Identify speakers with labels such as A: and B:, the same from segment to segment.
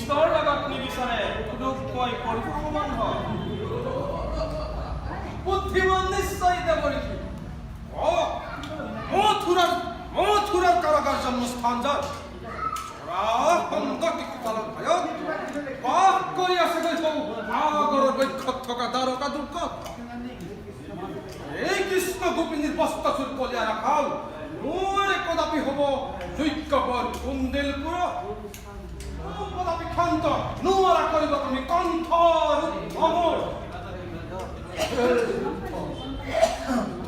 A: ঈশ্বৰ লগত নিবিচাৰে তোক মই পৰিভ্ৰমণ হয় বুদ্ধিমান নিশ্চয় দেৱৰী মথুৰাৰ কাৰাগাৰ জন্মস্থান যাৰ সংগঠিত কালৰ ভয়ত বাস কৰি আছে আগৰৰ বৈক্ষত থকা দ্বাৰকা দুৰ্গত এই কৃষ্ণ গোপিনীৰ বস্তাচুৰ কলীয়া ৰাখাল মোৰ কদাপি হ'ব যজ্ঞপদ কুন্দিলপুৰত কদাপি ক্ষান্ত নোৱাৰা কৰিব তুমি কণ্ঠ অমৰ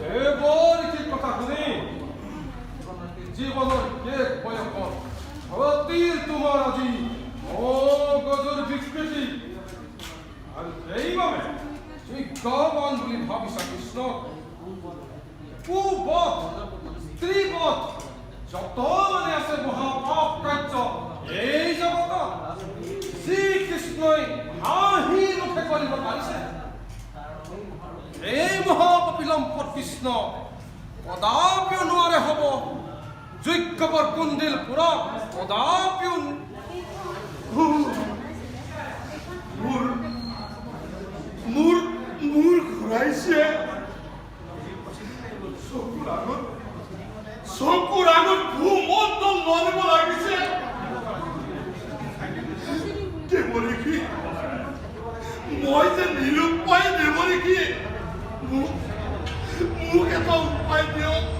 A: দেৱৰ কি কথা শুনি জীৱনৰ শেষ বয়সত সতীৰ তোমাৰ আজি মগজুৰ বিকৃতি আৰু সেইবাবে যজ্ঞবান বুলি ভাবিছা কৃষ্ণ কুবধ স্ত্ৰীবধ যত মানে আছে মহাপাপ কাৰ্য এই জগতত শ্ৰীকৃষ্ণই হাঁহি মুখে কৰিব পাৰিছে এই মহাপপিলম্পদ কৃষ্ণ কদাপিও নোৱাৰে হ'ব যজ্ঞবৰ কুন্দিলপুৰত কদাপিও
B: মোৰ ঘূৰাইছে চকুৰ আগত ভূমণ্ডল মাৰিব লাগিছে দেৱৰীখি মই যে নিৰুপায় দেৱৰীখি মোক এটা উপায় দিয়ক